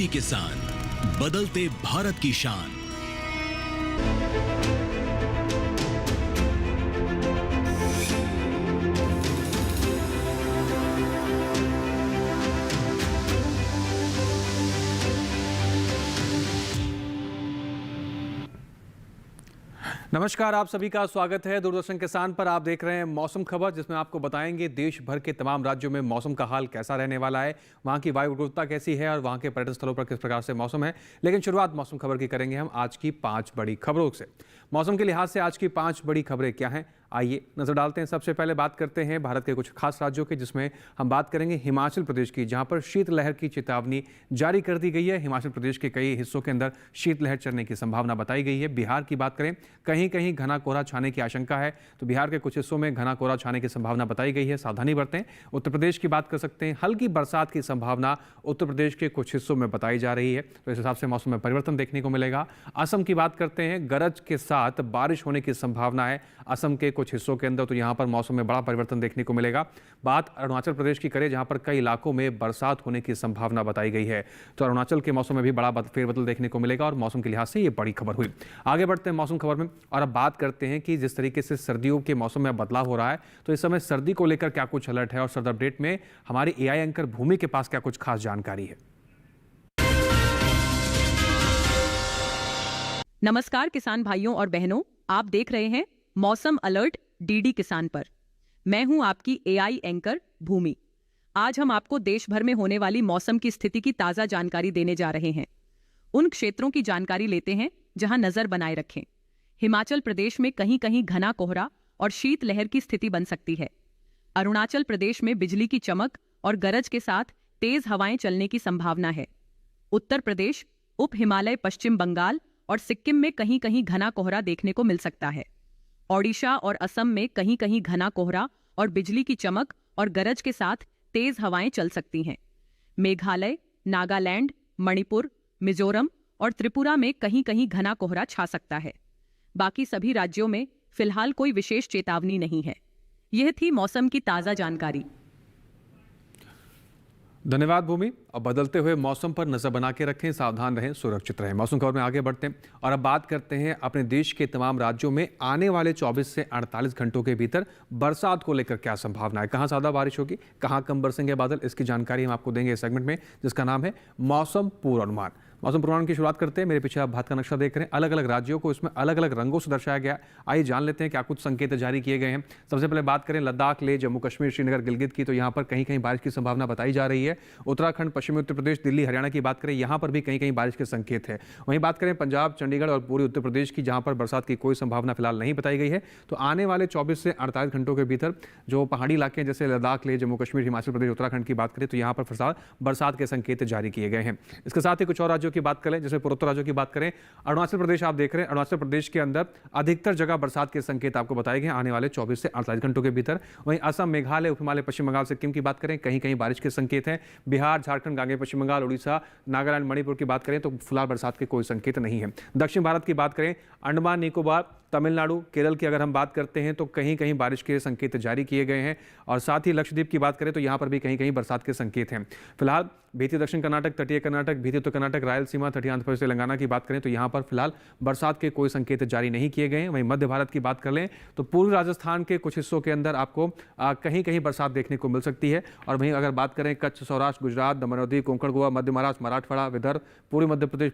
किसान, बदलते भारत की शान। नमस्कार, आप सभी का स्वागत है दूरदर्शन किसान पर। आप देख रहे हैं मौसम खबर, जिसमें आपको बताएंगे देश भर के तमाम राज्यों में मौसम का हाल कैसा रहने वाला है, वहां की वायु गुणवत्ता कैसी है और वहां के पर्यटन स्थलों पर किस प्रकार से मौसम है। लेकिन शुरुआत मौसम खबर की करेंगे हम आज की 5 बड़ी खबरों से। मौसम के लिहाज से आज की 5 बड़ी खबरें क्या हैं, आइए नजर डालते हैं। सबसे पहले बात करते हैं भारत के कुछ खास राज्यों की, जिसमें हम बात करेंगे हिमाचल प्रदेश की, जहां पर शीतलहर की चेतावनी जारी कर दी गई है। हिमाचल प्रदेश के कई हिस्सों के अंदर शीतलहर चलने की संभावना बताई गई है। बिहार की बात करें, कहीं कहीं घना कोहरा छाने की आशंका है, तो बिहार के कुछ हिस्सों में घना कोहरा छाने की संभावना बताई गई है, सावधानी बरतें। उत्तर प्रदेश की बात कर सकते हैं, हल्की बरसात की संभावना उत्तर प्रदेश के कुछ हिस्सों में बताई जा रही है, तो इस हिसाब से मौसम में परिवर्तन देखने को मिलेगा। असम की बात करते हैं, गरज के साथ बारिश होने की संभावना है असम के कुछ हिस्सों के अंदर, तो यहां पर मौसम में बड़ा परिवर्तन देखने को मिलेगा। बात अरुणाचल प्रदेश की करें, जहां पर कई इलाकों में बरसात होने की संभावना बताई गई है, तो अरुणाचल के मौसम में भी बड़ा फेरबदल देखने को मिलेगा और मौसम के लिहाज से ये बड़ी खबर हुई। आगे बढ़ते हैं मौसम खबर में और अब बात करते हैं कि जिस तरीके से सर्दियों के मौसम में बदलाव हो रहा है, तो इस समय सर्दी को लेकर क्या कुछ अलर्ट है और सर्द अपडेट में हमारे एआई एंकर भूमि के पास क्या कुछ खास जानकारी है। नमस्कार किसान भाइयों और बहनों, आप देख रहे हैं मौसम अलर्ट डीडी किसान पर। मैं हूं आपकी एआई एंकर भूमि। आज हम आपको देश भर में होने वाली मौसम की स्थिति की ताजा जानकारी देने जा रहे हैं। उन क्षेत्रों की जानकारी लेते हैं जहां नजर बनाए रखें। हिमाचल प्रदेश में कहीं कहीं घना कोहरा और शीतलहर की स्थिति बन सकती है। अरुणाचल प्रदेश में बिजली की चमक और गरज के साथ तेज हवाएं चलने की संभावना है। उत्तर प्रदेश, उप हिमालय, पश्चिम बंगाल और सिक्किम में कहीं कहीं घना कोहरा देखने को मिल सकता है। ओडिशा और असम में कहीं कहीं घना कोहरा और बिजली की चमक और गरज के साथ तेज हवाएं चल सकती हैं। मेघालय, नागालैंड, मणिपुर, मिजोरम और त्रिपुरा में कहीं कहीं घना कोहरा छा सकता है। बाकी सभी राज्यों में फिलहाल कोई विशेष चेतावनी नहीं है। यह थी मौसम की ताजा जानकारी। धन्यवाद भूमि। अब बदलते हुए मौसम पर नजर बना के रखें, सावधान रहें, सुरक्षित रहें। मौसम खबर में आगे बढ़ते हैं और अब बात करते हैं अपने देश के तमाम राज्यों में आने वाले 24 से 48 घंटों के भीतर बरसात को लेकर क्या संभावना है, कहां ज्यादा बारिश होगी, कहां कम बरसेंगे बादल। इसकी जानकारी हम आपको देंगे इस सेगमेंट में, जिसका नाम है मौसम पूर्वानुमान। मौसम पूर्वानुमान की शुरुआत करते हैं। मेरे पीछे आप भारत का नक्शा देख रहे हैं, अलग अलग राज्यों को इसमें अलग अलग रंगों से दर्शाया गया। आइए जान लेते हैं क्या कुछ संकेत जारी किए गए हैं। सबसे पहले बात करें लद्दाख, लेह, जम्मू कश्मीर, श्रीनगर, गिलगित की, तो यहाँ पर कहीं कहीं बारिश की संभावना बताई जा रही है। उत्तराखंड, पश्चिमी उत्तर प्रदेश, दिल्ली, हरियाणा की बात करें, यहाँ पर भी कहीं कहीं बारिश के संकेत है। वहीं बात करें पंजाब, चंडीगढ़ और पूर्वी उत्तर प्रदेश की, जहाँ पर बरसात की कोई संभावना फिलहाल नहीं बताई गई है। तो आने वाले 24 से 48 घंटों के भीतर जो पहाड़ी इलाके जैसे लद्दाख, लेह, जम्मू कश्मीर, हिमाचल प्रदेश, उत्तराखंड की बात करें, तो यहाँ पर फिलहाल बरसात के संकेत जारी किए गए हैं। इसके साथ ही कुछ और राज्यों की बात करें, जैसे पूर्वोत्तर राज्यों की बात करें, अरुणाचल प्रदेश आप देख रहे हैं, अरुणाचल प्रदेश के अंदर अधिकतर जगह बरसात के संकेत आपको बताए गए आने वाले 24 से 48 घंटों के भीतर। वहीं असम, मेघालय, उप हिमालय, पश्चिम बंगाल, सिक्किम की बात करें, कहीं कहीं बारिश के संकेत हैं। बिहार, झारखंड, गांगे पश्चिम बंगाल, उड़ीसा, नागालैंड, मणिपुर की बात करें तो फिलहाल बरसात के कोई संकेत नहीं है। दक्षिण भारत की बात करें, अंडमान निकोबार, तमिलनाडु, केरल की अगर हम बात करते हैं तो कहीं कहीं बारिश के संकेत जारी किए गए हैं। और साथ ही लक्षद्वीप की बात करें तो यहाँ पर भी कहीं कहीं बरसात के संकेत हैं। फिलहाल भीति दक्षिण कर्नाटक, तटीय कर्नाटक, भीति उत्तर कर्नाटक, रायलसीमा, तटीय आंध्र प्रदेश, तेलंगाना की बात करें तो यहाँ पर फिलहाल बरसात के कोई संकेत जारी नहीं किए गए हैं। वहीं मध्य भारत की बात कर लें तो पूर्वी राजस्थान के कुछ हिस्सों के अंदर आपको कहीं कहीं बरसात देखने को मिल सकती है। और वहीं अगर बात करें कच्छ, सौराष्ट्र, गुजरात, दमन और दीव, कोंकण, गोवा, मध्य महाराष्ट्र, मराठवाड़ा, विदर्भ, पूर्वी मध्य प्रदेश,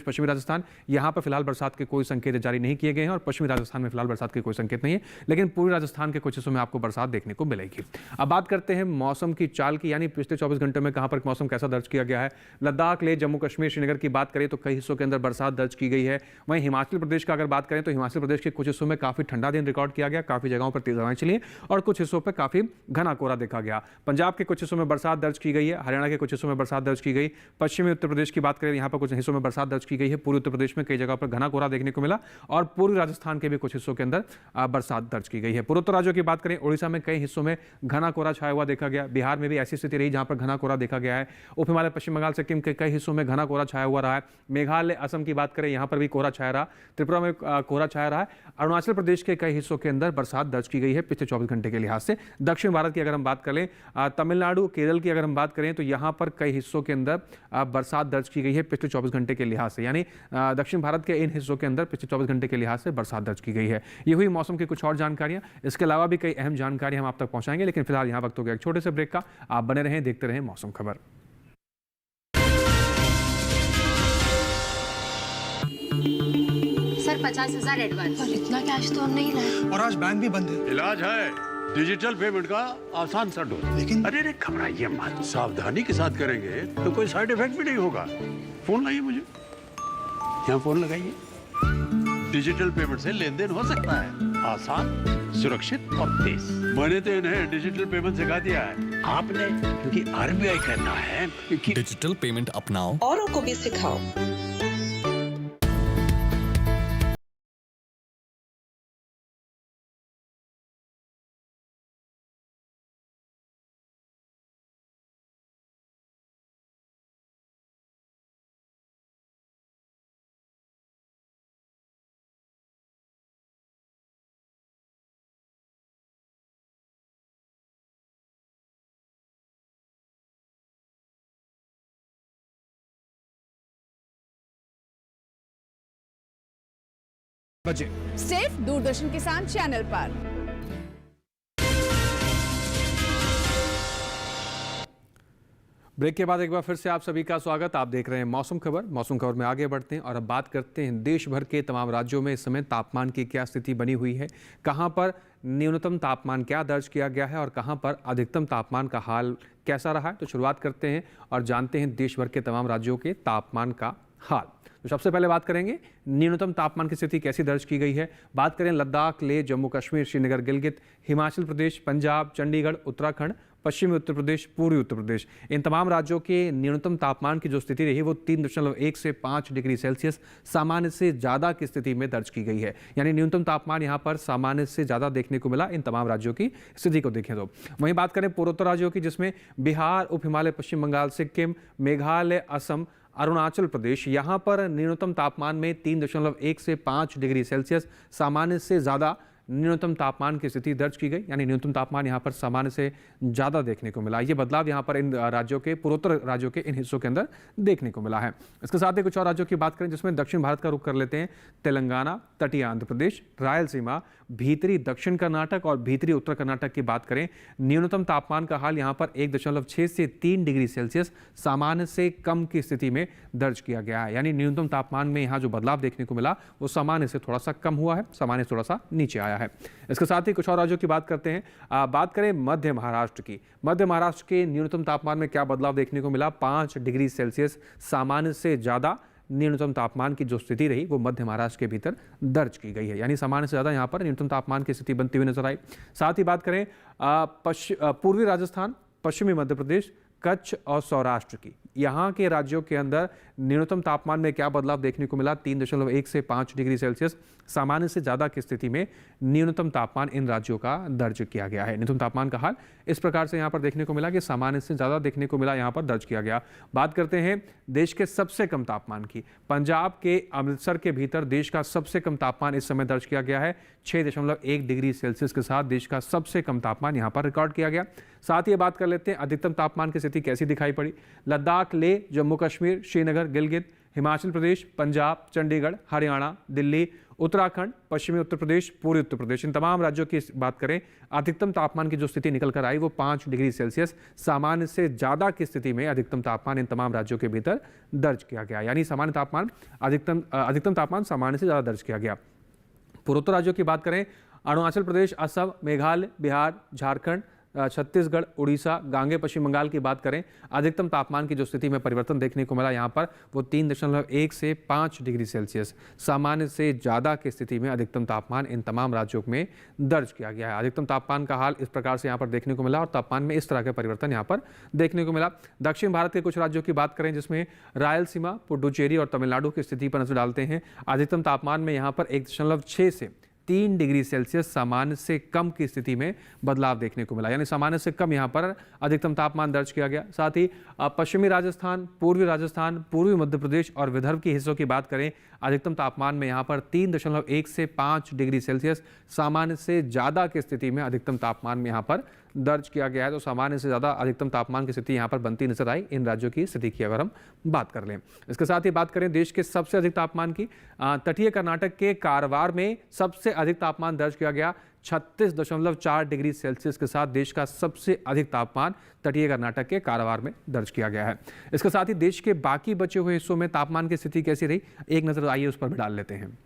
पश्चिमी राजस्थान, यहाँ पर फिलहाल बरसात के कोई संकेत जारी नहीं किए गए हैं। और पश्चिमी राजस्थान में फिलहाल बरसात के कोई संकेत नहीं है, लेकिन पूर्वी राजस्थान के कुछ हिस्सों में आपको बरसात देखने को मिलेगी। अब बात करते हैं मौसम की चाल की, यानी पिछले 24 घंटों में कहां पर मौसम कैसा दर्ज किया गया है। लद्दाख, लेह, जम्मू कश्मीर, श्रीनगर की बात करें तो कई हिस्सों के अंदर बरसात दर्ज की गई है। वहीं हिमाचल प्रदेश का अगर बात करें तो हिमाचल प्रदेश के कुछ हिस्सों में काफी ठंडा दिन रिकॉर्ड किया गया, काफी जगहों पर तेज हवाएं चली और कुछ हिस्सों पर काफी घना कोहरा देखा गया। पंजाब के कुछ हिस्सों में बरसात दर्ज की गई है, हरियाणा के कुछ हिस्सों में बरसात दर्ज की गई। पश्चिमी उत्तर प्रदेश की बात करें, यहाँ पर कुछ हिस्सों में बरसात दर्ज की गई है। पूर्वी उत्तर प्रदेश में कई जगह पर घना कोहरा देखने को मिला और पूर्वी राजस्थान के भी कुछ हिस्सों के अंदर बरसात दर्ज की गई है। पूर्वोत्तर राज्यों की बात करें, उड़ीसा में कई हिस्सों में घना कोहरा छाया हुआ देखा गया। बिहार में भी ऐसी स्थिति रही जहां पर घना कोहरा देखा गया है। उप हिमालय, पश्चिम बंगाल, सिक्किम के कई हिस्सों में घना कोहरा छाया हुआ रहा है। मेघालय, असम की बात करें, यहां पर भी कोहरा छाया रहा। त्रिपुरा में कोहरा छाया रहा है। अरुणाचल प्रदेश के कई हिस्सों के अंदर बरसात दर्ज की गई है पिछले 24 घंटे के लिहाज से। दक्षिण भारत की अगर हम बात करें, तमिलनाडु, केरल की अगर हम बात करें, तो यहां पर कई हिस्सों के अंदर बरसात दर्ज की गई है पिछले 24 घंटे के लिहाज से। यानी दक्षिण भारत के इन हिस्सों के अंदर पिछले 24 घंटे के लिहाज से बरसात दर्ज की गई है। ये हुई मौसम की कुछ और जानकारियां। इसके अलावा भी कई अहम जानकारी हम आप तक पहुंचाएंगे, लेकिन फिलहाल यहां वक्त हो गया एक छोटे से ब्रेक का। आप बने रहें, देखते रहें मौसम खबर। Sir 50,000 advance. और इतना कैश तो हम नहीं लाए। और आज बैंक भी बंद है। इलाज है डिजिटल पेमेंट का आसान सा डोज। लेकिन अरे घबराइए मत, सावधानी के साथ करेंगे तो कोई साइड इफेक्ट भी नहीं होगा। फोन लाइए मुझे, यहाँ फोन लगाइए। डिजिटल पेमेंट से लेन देन हो सकता है आसान, सुरक्षित और तेज। मैंने तो इन्हें डिजिटल पेमेंट सिखा दिया है। आपने, क्योंकि RBI कहता है कि डिजिटल पेमेंट अपनाओ, औरों को भी सिखाओ। बजे सिर्फ दूरदर्शन किसान चैनल पर। ब्रेक के बाद एक बार फिर से आप सभी का स्वागत। आप देख रहे हैं मौसम खबर। मौसम खबर में आगे बढ़ते हैं और अब बात करते हैं देश भर के तमाम राज्यों में इस समय तापमान की क्या स्थिति बनी हुई है, कहां पर न्यूनतम तापमान क्या दर्ज किया गया है और कहां पर अधिकतम तापमान का हाल कैसा रहा है। तो शुरुआत करते हैं और जानते हैं देश भर के तमाम राज्यों के तापमान का हाल। तो सबसे पहले बात करेंगे न्यूनतम तापमान की स्थिति कैसी दर्ज की गई है। बात करें लद्दाख, लेह, जम्मू कश्मीर, श्रीनगर, गिलगित, हिमाचल प्रदेश, पंजाब, चंडीगढ़, उत्तराखंड, पश्चिमी उत्तर प्रदेश, पूर्वी उत्तर प्रदेश, इन तमाम राज्यों के न्यूनतम तापमान की जो स्थिति रही वो 3.1 से 5 डिग्री सेल्सियस सामान्य से ज़्यादा की स्थिति में दर्ज की गई है। यानी न्यूनतम तापमान यहाँ पर सामान्य से ज़्यादा देखने को मिला इन तमाम राज्यों की स्थिति को देखें तो। वहीं बात करें पूर्वोत्तर राज्यों की, जिसमें बिहार, उप हिमालय, पश्चिम बंगाल, सिक्किम, मेघालय, असम, अरुणाचल प्रदेश, यहाँ पर न्यूनतम तापमान में 3.1 से 5 डिग्री सेल्सियस सामान्य से ज़्यादा न्यूनतम तापमान की स्थिति दर्ज की गई। यानी न्यूनतम तापमान यहाँ पर सामान्य से ज़्यादा देखने को मिला। ये बदलाव यहाँ पर इन राज्यों के, पूर्वोत्तर राज्यों के इन हिस्सों के अंदर देखने को मिला है। इसके साथ ही कुछ और राज्यों की बात करें जिसमें दक्षिण भारत का रुख कर लेते हैं। तेलंगाना, तटीय आंध्र प्रदेश, रायलसीमा, भीतरी दक्षिण कर्नाटक और भीतरी उत्तर कर्नाटक की बात करें, न्यूनतम तापमान का हाल यहाँ पर 1.6 से 3 डिग्री सेल्सियस सामान्य से कम की स्थिति में दर्ज किया गया है। यानी न्यूनतम तापमान में यहाँ जो बदलाव देखने को मिला वो सामान्य से थोड़ा सा कम हुआ है, सामान्य से थोड़ा सा नीचे आया है। इसके साथ ही कुछ और राज्यों की बात करते हैं। बात करें मध्य महाराष्ट्र की। मध्य महाराष्ट्र के न्यूनतम तापमान में क्या बदलाव देखने को मिला। 5 डिग्री सेल्सियस सामान्य से ज़्यादा न्यूनतम तापमान की जो स्थिति रही वो मध्य महाराष्ट्र के भीतर दर्ज की गई है। यानी सामान्य से ज़्यादा यहाँ पर न्यूनतम तापमान की स्थिति बनती हुई नजर आई। साथ ही बात करें पूर्वी राजस्थान, पश्चिमी मध्य प्रदेश, कच्छ और सौराष्ट्र की, यहाँ के राज्यों के अंदर न्यूनतम तापमान में क्या बदलाव देखने को मिला। 3.1 से 5 डिग्री सेल्सियस सामान्य से ज़्यादा की स्थिति में न्यूनतम तापमान इन राज्यों का दर्ज किया गया है। न्यूनतम तापमान का हाल इस प्रकार से यहाँ पर देखने को मिला कि सामान्य से ज़्यादा देखने को मिला, यहाँ पर दर्ज किया गया। बात करते हैं देश के सबसे कम तापमान की। पंजाब के अमृतसर के भीतर देश का सबसे कम तापमान इस समय दर्ज किया गया है। 6.1 डिग्री सेल्सियस के साथ देश का सबसे कम तापमान यहाँ पर रिकॉर्ड किया गया। साथ ही बात कर लेते हैं अधिकतम तापमान की स्थिति कैसी दिखाई पड़ी। लद्दाख, लेह, जम्मू कश्मीर, श्रीनगर, गिलगित, हिमाचल प्रदेश, पंजाब, चंडीगढ़, हरियाणा, दिल्ली, उत्तराखंड, पश्चिमी उत्तर प्रदेश, पूर्वी उत्तर प्रदेश, इन तमाम राज्यों की बात करें, अधिकतम तापमान की जो स्थिति निकल कर आई वो 5 डिग्री सेल्सियस सामान्य से ज़्यादा की स्थिति में अधिकतम तापमान इन तमाम राज्यों के भीतर दर्ज किया गया। यानी सामान्य तापमान अधिकतम तापमान सामान्य से ज़्यादा दर्ज किया गया। पूर्वोत्तर राज्यों की बात करें, अरुणाचल प्रदेश, असम, मेघालय, बिहार, झारखंड, छत्तीसगढ़, उड़ीसा, गांगे पश्चिम बंगाल की बात करें, अधिकतम तापमान की जो स्थिति में परिवर्तन देखने को मिला यहाँ पर वो 3.1 से 5 डिग्री सेल्सियस सामान्य से ज़्यादा की स्थिति में अधिकतम तापमान इन तमाम राज्यों में दर्ज किया गया है। अधिकतम तापमान का हाल इस प्रकार से यहाँ पर देखने को मिला और तापमान में इस तरह के परिवर्तन यहाँ पर देखने को मिला। दक्षिण भारत के कुछ राज्यों की बात करें जिसमें रायलसीमा, पुडुचेरी और तमिलनाडु की स्थिति पर नजर डालते हैं। अधिकतम तापमान में यहाँ पर 1.6 से 3 डिग्री सेल्सियस सामान्य से कम की स्थिति में बदलाव देखने को मिला, यानी सामान्य से कम यहाँ पर अधिकतम तापमान दर्ज किया गया। साथ ही पश्चिमी राजस्थान, पूर्वी मध्य प्रदेश और विदर्भ के हिस्सों की बात करें, अधिकतम तापमान में यहाँ पर 3.1 से 5 डिग्री सेल्सियस सामान्य से ज़्यादा की स्थिति में अधिकतम तापमान में यहाँ पर दर्ज किया गया है। तो सामान्य से ज़्यादा अधिकतम तापमान की स्थिति यहाँ पर बनती नजर आई इन राज्यों की स्थिति की अगर हम बात कर लें। इसके साथ ही बात करें देश के सबसे अधिक तापमान की, तटीय कर्नाटक के कारवार में सबसे अधिक तापमान दर्ज किया गया 36.4 डिग्री सेल्सियस के साथ देश का सबसे अधिक तापमान तटीय कर्नाटक के कारवार में दर्ज किया गया है। इसके साथ ही देश के बाकी बचे हुए हिस्सों में तापमान की स्थिति कैसी रही, एक नजर आइए उस पर भी डाल लेते हैं।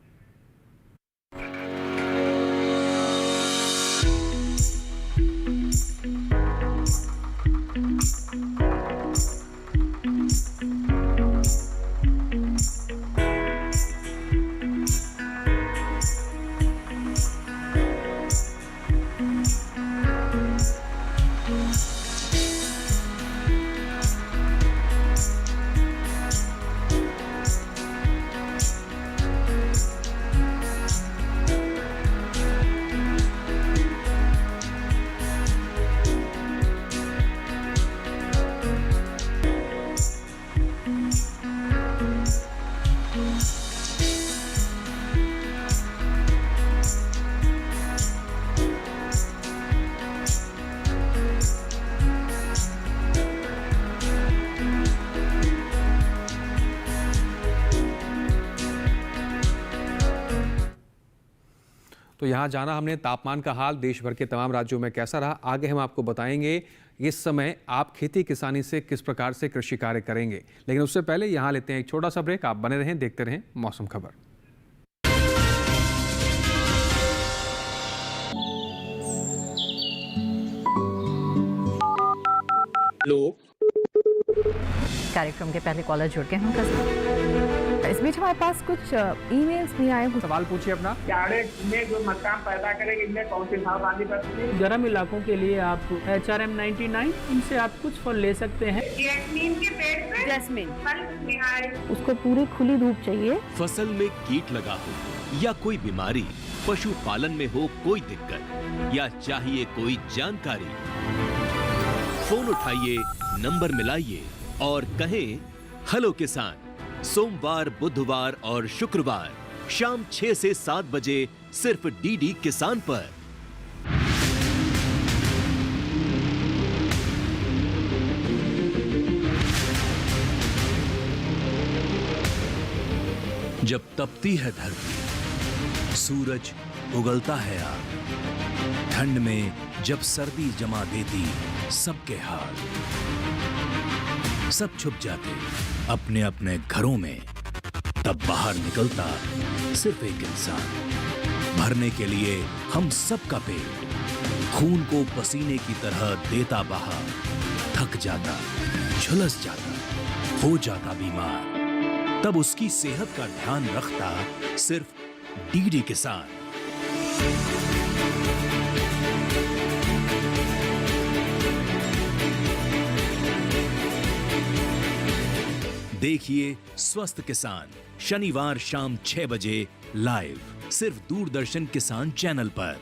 तो यहाँ जाना हमने तापमान का हाल देश भर के तमाम राज्यों में कैसा रहा, आगे हम आपको बताएंगे इस समय आप खेती किसानी से किस प्रकार से कृषि कार्य करेंगे। लेकिन उससे पहले यहाँ लेते हैं एक छोटा सा ब्रेक। आप बने रहें, देखते रहें मौसम खबर। हेलो, कार्यक्रम के पहले कॉलर जुड़ गए हैं। इस बीच हमारे पास कुछ ईमेल्स भी आए हैं। सवाल पूछिए अपना। में जो मकान पैदा करेंगे इनमें कौन सी सावधानी बरतनी है? गर्म इलाकों के लिए आप HRM 99 इनसे आप कुछ फल ले सकते हैं। जैस्मीन के पेड़ पे जैस्मीन फल निहार। उसको पूरी खुली धूप चाहिए। फसल में कीट लगा हो या कोई बीमारी, पशुपालन में हो कोई दिक्कत या चाहिए कोई जानकारी, फोन उठाइए, नंबर मिलाइए और कहें हेलो किसान। सोमवार, बुधवार और शुक्रवार शाम 6 से 7 बजे सिर्फ डीडी किसान पर। जब तपती है धरती, सूरज उगलता है आग, ठंड में जब सर्दी जमा देती सबके हाल, सब छुप जाते अपने अपने घरों में, तब बाहर निकलता सिर्फ एक इंसान, भरने के लिए हम सबका पेट, खून को पसीने की तरह देता बहा, थक जाता, झुलस जाता, हो जाता बीमार, तब उसकी सेहत का ध्यान रखता सिर्फ डीडी किसान। देखिए स्वस्थ किसान शनिवार शाम 6 बजे लाइव सिर्फ दूरदर्शन किसान चैनल पर।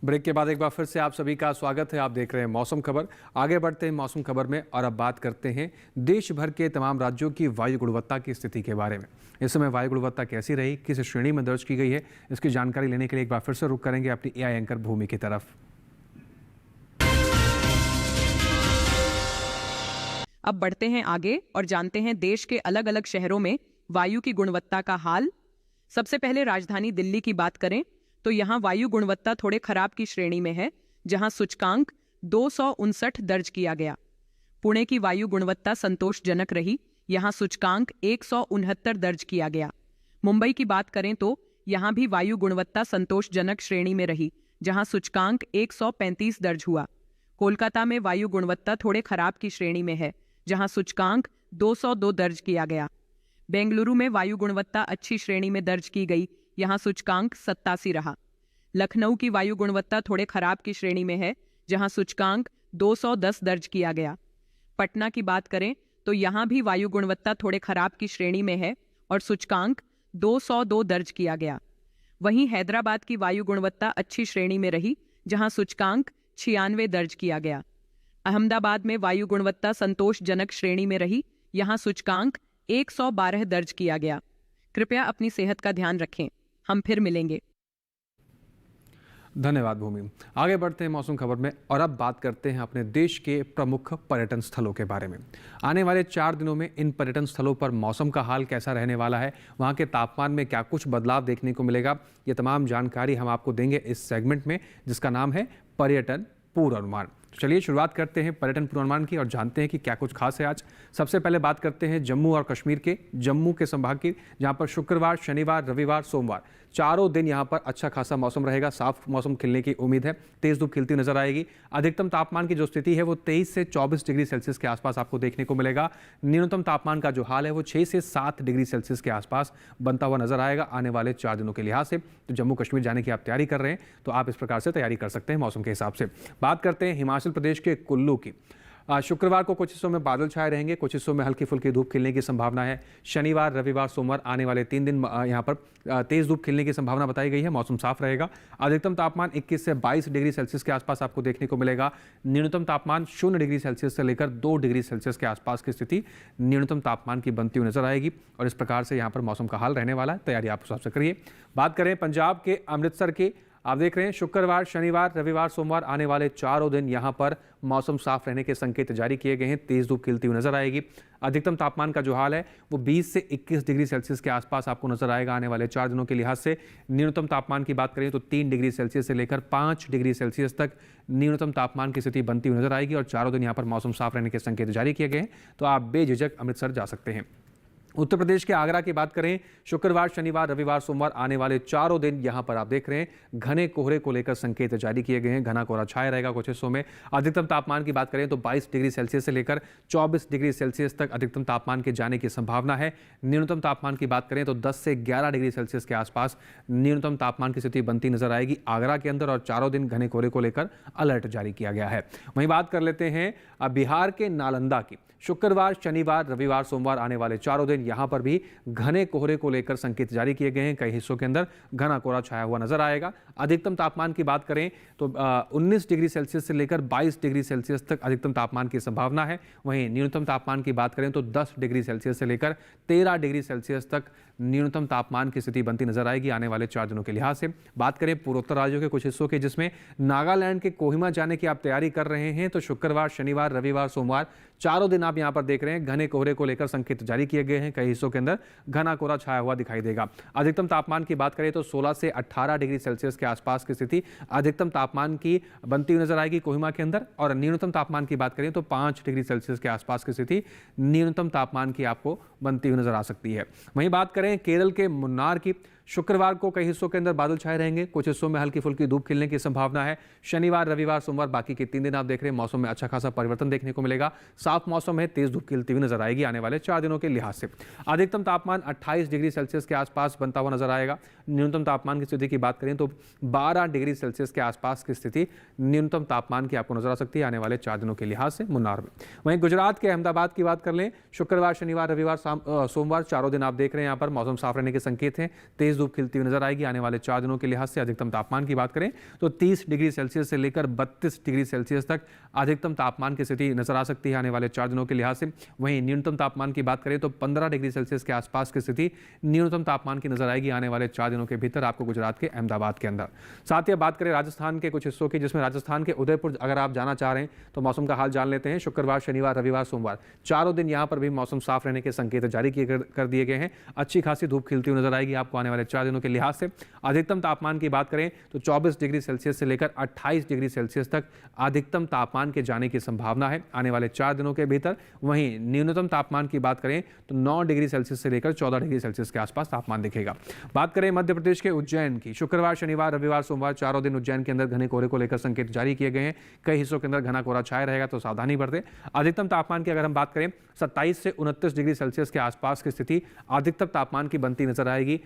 ब्रेक के बाद एक बार फिर से आप सभी का स्वागत है। आप देख रहे हैं मौसम खबर। आगे बढ़ते हैं मौसम खबर में और अब बात करते हैं देश भर के तमाम राज्यों की वायु गुणवत्ता की स्थिति के बारे में। इस समय वायु गुणवत्ता कैसी रही, किस श्रेणी में दर्ज की गई है, इसकी जानकारी लेने के लिए एक बार फिर से रुख करेंगे अपनी AI एंकर भूमि की तरफ। अब बढ़ते हैं आगे और जानते हैं देश के अलग अलग शहरों में वायु की गुणवत्ता का हाल। सबसे पहले राजधानी दिल्ली की बात करें तो यहाँ वायु गुणवत्ता थोड़े खराब की श्रेणी में है, जहाँ सूचकांक 259 दर्ज किया गया। पुणे की वायु गुणवत्ता संतोषजनक रही, यहाँ सूचकांक 169 दर्ज किया गया। मुंबई की बात करें तो यहाँ भी वायु गुणवत्ता संतोषजनक श्रेणी में रही, जहाँ सूचकांक 135 दर्ज हुआ। कोलकाता में वायु गुणवत्ता थोड़े खराब की श्रेणी में है, जहाँ सूचकांक 202 दर्ज किया गया। बेंगलुरु में वायु गुणवत्ता अच्छी श्रेणी में दर्ज की गई, यहाँ सूचकांक 87 रहा। लखनऊ की वायु गुणवत्ता थोड़े खराब की श्रेणी में है, जहाँ सूचकांक 210 दर्ज किया गया। पटना की बात करें तो यहाँ भी वायु गुणवत्ता थोड़े खराब की श्रेणी में है और सूचकांक 202 दर्ज किया गया। वहीं हैदराबाद की वायु गुणवत्ता अच्छी श्रेणी में रही, जहां सूचकांक 96 दर्ज किया गया। अहमदाबाद में वायु गुणवत्ता संतोषजनक श्रेणी में रही, यहां सूचकांक 112 दर्ज किया गया। कृपया अपनी सेहत का ध्यान रखें। हम फिर मिलेंगे। धन्यवाद भूमि। आगे बढ़ते हैं मौसम खबर में और अब बात करते हैं अपने देश के प्रमुख पर्यटन स्थलों के बारे में। आने वाले 4 दिनों में इन पर्यटन स्थलों पर मौसम का हाल कैसा रहने वाला है, वहाँ के तापमान में क्या कुछ बदलाव देखने को मिलेगा, ये तमाम जानकारी हम आपको देंगे इस सेगमेंट में, जिसका नाम है पर्यटन पूर्वानुमान। तो चलिए शुरुआत करते हैं पर्यटन पूर्वानुमान की और जानते हैं कि क्या कुछ खास है आज। सबसे पहले बात करते हैं जम्मू और कश्मीर के, जम्मू के संभाग की, जहां पर शुक्रवार, शनिवार, रविवार, सोमवार चारों दिन यहां पर अच्छा खासा मौसम रहेगा। साफ मौसम खिलने की उम्मीद है, तेज धूप खिलती नजर आएगी। अधिकतम तापमान की जो स्थिति है वो 23 से 24 डिग्री सेल्सियस के आसपास आपको देखने को मिलेगा। न्यूनतम तापमान का जो हाल है वो 6 से 7 डिग्री सेल्सियस के आसपास बनता हुआ नजर आएगा आने वाले 4 दिनों के लिहाज से। तो जम्मू कश्मीर जाने की आप तैयारी कर रहे हैं तो आप इस प्रकार से तैयारी कर सकते हैं मौसम के हिसाब से। बात करते हैं हिमाचल प्रदेश के कुल्लू की। शुक्रवार को कुछ हिस्सों में बादल छाए रहेंगे, कुछ हिस्सों में हल्की फुल्की धूप खिलने की संभावना है। शनिवार, रविवार, सोमवार आने वाले 3 दिन यहाँ पर तेज धूप खिलने की संभावना बताई गई है। मौसम साफ रहेगा। अधिकतम तापमान 21 से 22 डिग्री सेल्सियस के आसपास आपको देखने को मिलेगा। न्यूनतम तापमान 0 डिग्री सेल्सियस से लेकर 2 डिग्री सेल्सियस के आसपास की स्थिति न्यूनतम तापमान की बनती हुई नजर आएगी और इस प्रकार से यहाँ पर मौसम का हाल रहने वाला है। तैयारी आप उस हिसाब से करिए। बात करें पंजाब के अमृतसर की, आप देख रहे हैं शुक्रवार, शनिवार, रविवार, सोमवार आने वाले चारों दिन यहां पर मौसम साफ रहने के संकेत जारी किए गए हैं। तेज धूप खिलती हुई नजर आएगी। अधिकतम तापमान का जो हाल है वो 20 से 21 डिग्री सेल्सियस के आसपास आपको नजर आएगा आने वाले 4 दिनों के लिहाज से। न्यूनतम तापमान की बात करें तो 3 डिग्री सेल्सियस से लेकर 5 डिग्री सेल्सियस तक न्यूनतम तापमान की स्थिति बनती हुई नजर आएगी और चारों दिन यहाँ पर मौसम साफ रहने के संकेत जारी किए गए हैं, तो आप बेझिझक अमृतसर जा सकते हैं। उत्तर प्रदेश के आगरा की बात करें, शुक्रवार, शनिवार, रविवार, सोमवार आने वाले चारों दिन यहां पर आप देख रहे हैं घने कोहरे को लेकर संकेत जारी किए गए हैं। घना कोहरा छाया रहेगा कुछ हिस्सों में। अधिकतम तापमान की बात करें तो 22 डिग्री सेल्सियस से लेकर 24 डिग्री सेल्सियस तक अधिकतम तापमान के जाने की संभावना है। न्यूनतम तापमान की बात करें तो 10 से 11 डिग्री सेल्सियस के आसपास न्यूनतम तापमान की स्थिति बनती नजर आएगी आगरा के अंदर और चारों दिन घने कोहरे को लेकर अलर्ट जारी किया गया है। वहीं बात कर लेते हैं बिहार के नालंदा की। शुक्रवार, शनिवार, रविवार, सोमवार आने वाले चारों दिन यहां पर भी घने कोहरे को लेकर संकेत जारी किए गए हैं। कई हिस्सों के अंदर घना कोहरा छाया हुआ नजर आएगा। अधिकतम तापमान की बात करें तो 19 डिग्री सेल्सियस से लेकर 22 डिग्री सेल्सियस तक अधिकतम तापमान की संभावना है। वहीं न्यूनतम तापमान की बात करें तो 10 डिग्री सेल्सियस से लेकर 13 डिग्री सेल्सियस तक न्यूनतम तापमान की स्थिति बनती नजर आएगी आने वाले 4 दिनों के लिहाज से। बात करें पूर्वोत्तर राज्यों के कुछ हिस्सों के, जिसमें नागालैंड के कोहिमा जाने की आप तैयारी कर रहे हैं, तो शुक्रवार, शनिवार, रविवार, सोमवार चारों दिन आप यहां पर देख रहे हैं घने कोहरे को लेकर संकेत जारी किए गए हैं। कई हिस्सों के अंदर घना कोहरा छाया हुआ दिखाई देगा। अधिकतम तापमान की बात करें तो 16 से 18 डिग्री सेल्सियस के आसपास की स्थिति अधिकतम तापमान की बनती हुई नजर आएगी कोहिमा के अंदर और न्यूनतम तापमान की बात करें तो 5 डिग्री सेल्सियस के आसपास की स्थिति न्यूनतम तापमान की आपको बनती हुई नजर आ सकती है। वहीं बात करें केरल के मुन्नार की, शुक्रवार को कई हिस्सों के अंदर बादल छाए रहेंगे, कुछ हिस्सों में हल्की फुल्की धूप खिलने की संभावना है। शनिवार, रविवार, सोमवार बाकी के 3 दिन आप देख रहे हैं मौसम में अच्छा खासा परिवर्तन देखने को मिलेगा। साफ मौसम है, तेज धूप खिलती हुई नजर आएगी आने वाले 4 दिनों के लिहाज से। अधिकतम तापमान 28 डिग्री सेल्सियस के आसपास बनता हुआ नजर आएगा। न्यूनतम तापमान की स्थिति की बात करें तो 12 डिग्री सेल्सियस के आसपास की स्थिति न्यूनतम तापमान की आपको नजर आ सकती है आने वाले 4 दिनों के लिहाज से मुन्नार में। वहीं गुजरात के अहमदाबाद की बात कर लें, शुक्रवार, शनिवार, रविवार, सोमवार चारों दिन आप देख रहे हैं यहाँ पर मौसम साफ रहने के संकेत हैं। तेज धूप खिलती हुई नजर आएगी आने वाले 4 दिनों के लिहाज से। अधिकतम तापमान की बात करें तो 30 डिग्री सेल्सियस से लेकर 32 डिग्री सेल्सियस तक अधिकतम तापमान की स्थिति नजर आ सकती है आने वाले 4 दिनों के लिहाज से। वहीं न्यूनतम तापमान की बात करें तो 15 डिग्री सेल्सियस के आसपास की स्थिति न्यूनतम तापमान की नजर आएगी आने वाले 4 दिनों के भीतर आपको गुजरात के अहमदाबाद के अंदर। साथ ही बात करें राजस्थान के कुछ हिस्सों की, जिसमें राजस्थान के उदयपुर अगर आप जाना चाह रहे हैं तो मौसम का हाल जान लेते हैं। शुक्रवार, शनिवार, रविवार, सोमवार चारों दिन यहां पर भी मौसम साफ रहने के संकेत जारी कर दिए गए हैं। अच्छी खासी धूप खिलती हुई नजर आएगी आपको आने वाले वाले 4 दिनों के लिहाज से। अधिकतम तापमान की बात करें तो 24 डिग्री सेल्सियस से लेकर 28 डिग्री सेल्सियस तक अधिकतम तापमान के जाने की संभावना है आने वाले 4 दिनों के भीतर। वहीं न्यूनतम तापमान की बात करें तो 9 डिग्री सेल्सियस से लेकर 14 डिग्री सेल्सियस के आसपास तापमान दिखेगा। बात करें मध्य प्रदेश के उज्जैन की, शुक्रवार, शनिवार, रविवार, सोमवार, चारों दिन उज्जैन के अंदर घने कोहरे को लेकर संकेत जारी किए गए हैं। कई हिस्सों के अंदर घना कोहरा छाया रहेगा, तो सावधानी बरतें। अधिकतम तापमान की अगर हम बात करें 27 से 29 डिग्री सेल्सियस के आसपास की स्थिति अधिकतम तापमान की बनती नजर आएगी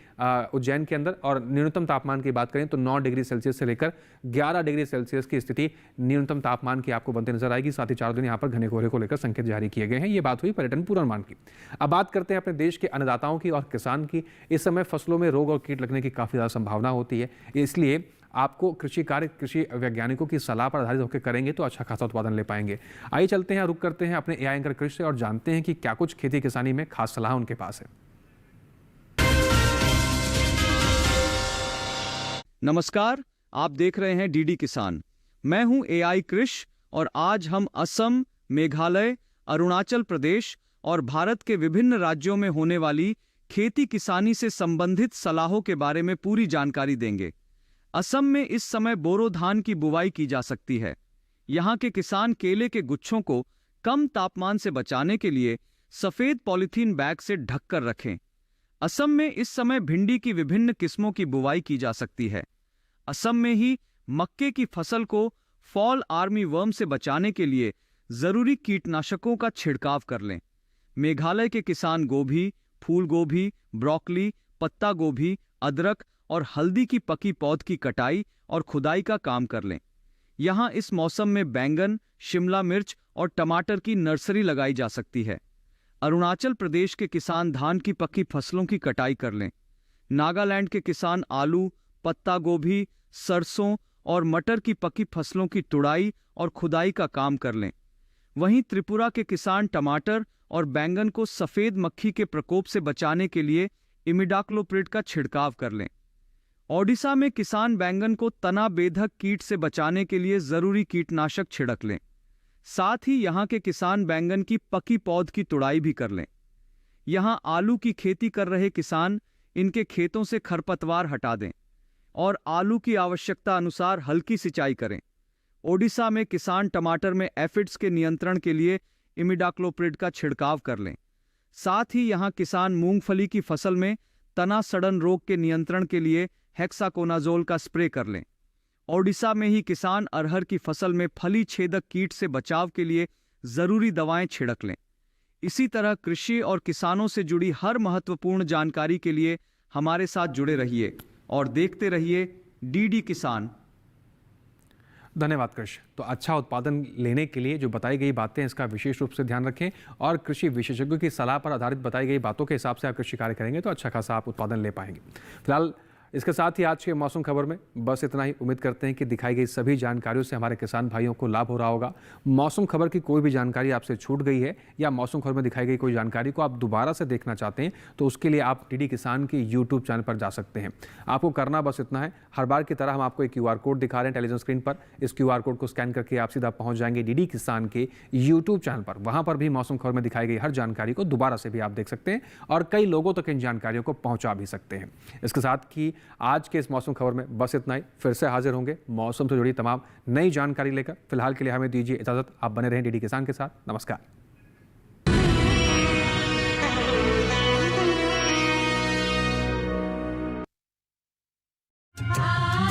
उज्जैन के अंदर। और न्यूनतम तापमान की बात करें तो 9 डिग्री सेल्सियस से लेकर 11 डिग्री सेल्सियस की स्थिति न्यूनतम तापमान की आपको बनती नजर आएगी। साथ ही 4 दिन यहाँ पर घने कोहरे को लेकर संकेत जारी किए गए हैं। ये बात हुई पर्यटन पूर्वानुमान की। अब बात करते हैं अपने देश के अन्नदाताओं की और किसान की। इस समय फसलों में रोग और कीट लगने की काफी ज्यादा संभावना होती है, इसलिए आपको कृषि कार्य कृषि वैज्ञानिकों की सलाह पर आधारित होकर करेंगे तो अच्छा खासा उत्पादन ले पाएंगे। आइए चलते हैं, रुक करते हैं अपने एआई एंकर कृषि से और जानते हैं कि क्या कुछ खेती किसानी में खास सलाह उनके पास है। नमस्कार, आप देख रहे हैं डीडी किसान। मैं हूं एआई कृषि और आज हम असम, मेघालय, अरुणाचल प्रदेश और भारत के विभिन्न राज्यों में होने वाली खेती किसानी से संबंधित सलाहों के बारे में पूरी जानकारी देंगे। असम में इस समय बोरो धान की बुवाई की जा सकती है। यहाँ के किसान केले के गुच्छों को कम तापमान से बचाने के लिए सफेद पॉलीथीन बैग से ढककर रखें। असम में इस समय भिंडी की विभिन्न किस्मों की बुवाई की जा सकती है। असम में ही मक्के की फसल को फॉल आर्मी वर्म से बचाने के लिए जरूरी कीटनाशकों का छिड़काव कर लें। मेघालय के किसान गोभी, फूल गोभी, ब्रोकली, पत्ता गोभी, अदरक और हल्दी की पकी पौध की कटाई और खुदाई का काम कर लें। यहाँ इस मौसम में बैंगन, शिमला मिर्च और टमाटर की नर्सरी लगाई जा सकती है। अरुणाचल प्रदेश के किसान धान की पकी फसलों की कटाई कर लें। नागालैंड के किसान आलू, पत्ता गोभी, सरसों और मटर की पकी फसलों की तुड़ाई और खुदाई का काम कर लें। वहीं त्रिपुरा के किसान टमाटर और बैंगन को सफेद मक्खी के प्रकोप से बचाने के लिए इमिडाक्लोप्रिड का छिड़काव कर लें। ओडिशा में किसान बैंगन को तना बेधक कीट से बचाने के लिए जरूरी कीटनाशक छिड़क लें। साथ ही यहाँ के किसान बैंगन की पकी पौध की तुड़ाई भी कर लें। यहाँ आलू की खेती कर रहे किसान इनके खेतों से खरपतवार हटा दें और आलू की आवश्यकता अनुसार हल्की सिंचाई करें। ओडिशा में किसान टमाटर में एफिड्स के नियंत्रण के लिए इमिडाक्लोप्रिड का छिड़काव कर लें। साथ ही यहाँ किसान मूंगफली की फसल में तना सड़न रोग के नियंत्रण के लिए हेक्साकोनाजोल का स्प्रे कर लें। ओडिशा में ही किसान अरहर की फसल में फली छेदक कीट से बचाव के लिए जरूरी दवाएं छिड़क लें। इसी तरह कृषि और किसानों से जुड़ी हर महत्वपूर्ण जानकारी के लिए हमारे साथ जुड़े रहिए और देखते रहिए डीडी किसान। धन्यवाद कृषि। तो अच्छा उत्पादन लेने के लिए जो बताई गई बातें इसका विशेष रूप से ध्यान रखें और कृषि विशेषज्ञों की सलाह पर आधारित बताई गई बातों के हिसाब से आप कृषि कार्य करेंगे तो अच्छा खासा आप उत्पादन ले पाएंगे। फिलहाल इसके साथ ही आज के मौसम खबर में बस इतना ही। उम्मीद करते हैं कि दिखाई गई सभी जानकारियों से हमारे किसान भाइयों को लाभ हो रहा होगा। मौसम खबर की कोई भी जानकारी आपसे छूट गई है या मौसम खबर में दिखाई गई कोई जानकारी को आप दोबारा से देखना चाहते हैं तो उसके लिए आप डीडी किसान के यूट्यूब चैनल पर जा सकते हैं। आपको करना बस इतना है, हर बार की तरह हम आपको एक QR कोड दिखा रहे हैं टेलीविजन स्क्रीन पर। इस QR कोड को स्कैन करके आप सीधा पहुंच जाएंगे डीडी किसान के यूट्यूब चैनल पर। वहां पर भी मौसम खबर में दिखाई गई हर जानकारी को दोबारा से भी आप देख सकते हैं और कई लोगों तक इन जानकारियों को पहुंचा भी सकते हैं। इसके साथ ही आज के इस मौसम खबर में बस इतना ही। फिर से हाजिर होंगे मौसम से जुड़ी तमाम नई जानकारी लेकर। फिलहाल के लिए हमें दीजिए इजाजत। आप बने रहें डीडी किसान के साथ। नमस्कार। Ah